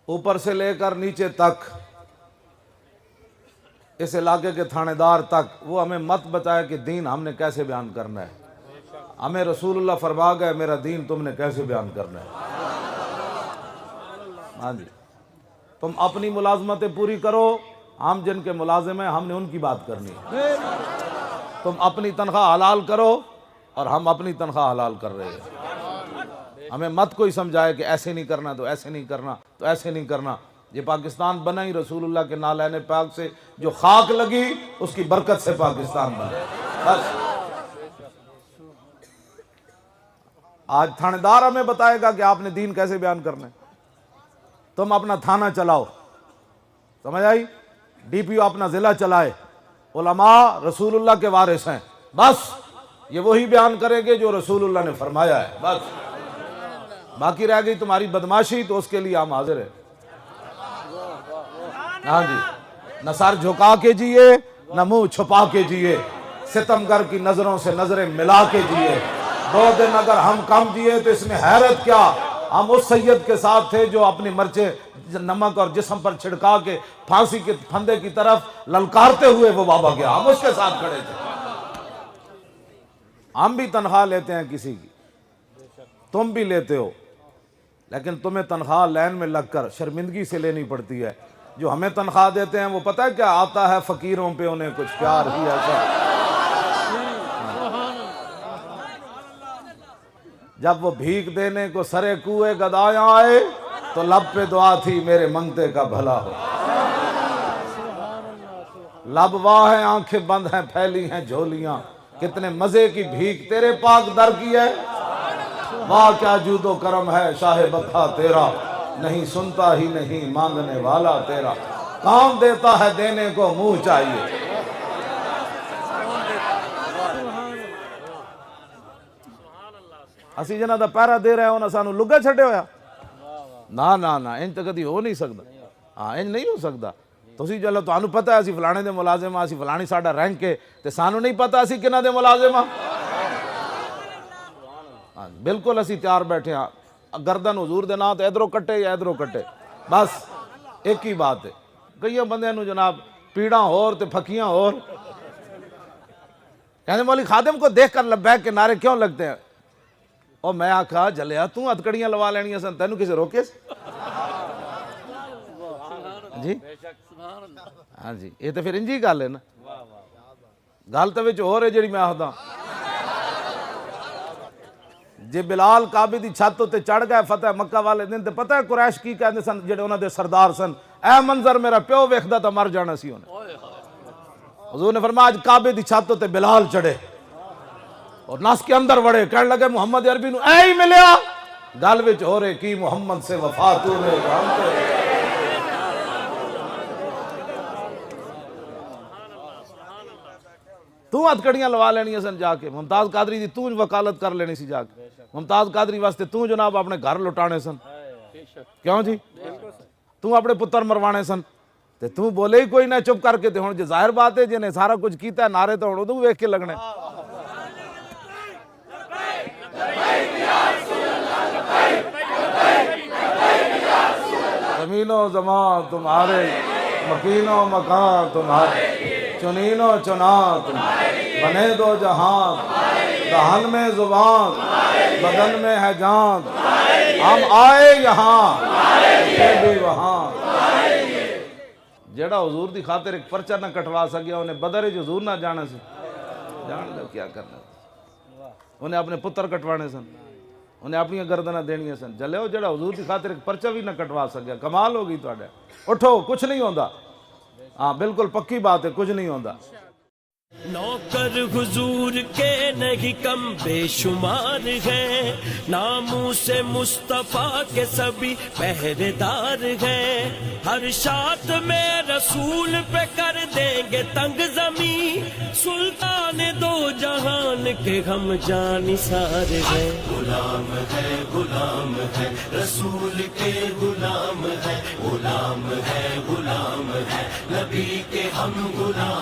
ऊपर से लेकर नीचे तक, इस इलाके के थानेदार तक, वो हमें मत बताए कि दीन हमने कैसे बयान करना है। हमें रसूलुल्लाह फरमा गए मेरा दीन तुमने कैसे बयान करना है। हाँ जी, तुम अपनी मुलाजमतें पूरी करो, हम जिनके मुलाजिम हैं हमने उनकी बात करनी है। तुम अपनी तनख्वाह हलाल करो और हम अपनी तनख्वाह हलाल कर रहे हैं। हमें मत कोई समझाए कि ऐसे नहीं करना तो ऐसे नहीं करना तो ऐसे नहीं करना। ये पाकिस्तान बना ही रसूलुल्लाह के नालैन पाक से, जो खाक लगी उसकी बरकत से पाकिस्तान बना। बस आज थानेदार हमें बताएगा कि आपने दीन कैसे बयान करना है। तुम अपना थाना चलाओ, समझ आई, डीपीओ अपना जिला चलाए, उलमा रसूलुल्लाह के वारिस हैं, बस ये वही बयान करेंगे जो रसूलुल्लाह ने फरमाया है। बस बाकी रह गई तुम्हारी बदमाशी तो उसके लिए हम हाजिर हैं। हाँ जी, न सर झुका के जिए न मुंह छुपा के जिए, सितमगर की नजरों से नजरें मिला के जिए। 2 दिन अगर हम कम जिए तो इसमें हैरत क्या, हम उस सैयद के साथ थे जो अपनी मर्चे नमक और जिस्म पर छिड़का के फांसी के फंदे की तरफ ललकारते हुए वो बाबा गया, हम उसके साथ खड़े थे। हम भी तनख्वाह लेते हैं किसी की, तुम भी लेते हो, लेकिन तुम्हें तनख्वाह लाइन में लगकर शर्मिंदगी से लेनी पड़ती है। जो हमें तनख्वाह देते हैं वो पता है क्या आता है, फकीरों पे उन्हें कुछ प्यार ही ऐसा। जब वो भीख देने को सरे कुएं गदाया आए तो लब पे दुआ थी मेरे मंगते का भला हो। लब वाह है, आंखें बंद हैं, फैली हैं झोलियां, कितने मजे की भीख तेरे पाक दर की है। वाह क्या जूदो करम है शाहे बता तेरा, नहीं सुनता ही नहीं मांगने वाला तेरा, काम देता है देने को मुंह चाहिए। असी जना दा पैरा दे रहे हो ना सानू लुगा छड़े होया ना ना ना, इंज तो कदी हो नहीं सकता। हाँ इंज नहीं हो सकता। तुसी चलो तुहानू पता है असी फलाने दे मुलाजिम आ, असी फलानी साडा रैंक है, ते सानू नहीं पता असी किन्हां दे मुलाजिम आ। बिल्कुल असी तैयार बैठे हाँ, गर्दन हुजूर दे नाम तो इधरों कट्टे या इधरों कट्टे, बस एक ही बात है। कई बंदे नू जनाब पीड़ा होर ते फकियां होर। कहते मौली खादिम को देख कर लब्बैक के नारे क्यों लगते हैं। और मैं आखा जलिया तू हथकड़ियां लवा लेनियां सन, तेनू किसे रोके जी। हाँ जी, ये तो फिर इंजी गल है ना, गल तो विच होर है जिहड़ी मैं आखदा। जे बिलाल काबे दी छत उत्ते चढ़ गए फतेह मक्का वाले दिन, तो पता है कुरैश की कहते सन जेडे उन्हां दे सरदार सन, ऐ मंजर मेरा प्यो वेखदा तो मर जाना सी उन्हें। हुजूर ने फरमाया आज काबे दी छत उत्ते बिलाल चढ़े और नस के अंदर वड़े, कहने लगे मुहम्मद अरबी नू ऐ ही मिलिया। गल विच हो रहे की मुहम्मद से वफा तूने तू हथकड़ियां लवा लेनियां सन जाके, मुमताज कादरी दी तू वकालत कर लेनी सी जाके, मुमताज कादरी वास्ते तू जनाब अपने घर लुटाने सन, क्यों जी, तू अपने पुत्र मरवाने सन, ते तू बोले ही कोई ना चुप करके। ते हुण जे जाहिर बात है जिन्हें सारा कुछ किया नारे तो हुण उदू वेख के लगने। जमीनो जमा तुम्हारे, मकीनो मकान तुम्हारे, चुनीनो चुना तुम्हारे, बने दो जहां, दहन में जुबान बदन में है जान, हम आए यहाँ भी वहां। जेड़ा हुजूर दी खातिर एक पर्चा ना कटवा सकिया उन्हें बदर हुजूर ना जाना सी, जान दो क्या करना। उन्हें अपने पुत्र कटवाने सन, उन्हें अपनी गर्दना देनियां सन। जले जेड़ा हुजूर की खातिर एक पर्चा भी ना कटवा सकिया, कमाल हो गई तुहाडे। उठो, कुछ नहीं होता। हाँ बिल्कुल पक्की बात है, कुछ नहीं होता। नौकर हुजूर के नहीं कम बेशुमार हैं, नामों से मुस्तफा के सभी पहरेदार हैं। हर शात में रसूल पे कर देंगे तंग जमी, सुल्तान दो जहान के हम जानिसार हैं। गुलाम है रसूल के, गुलाम है नबी के हम गुलाम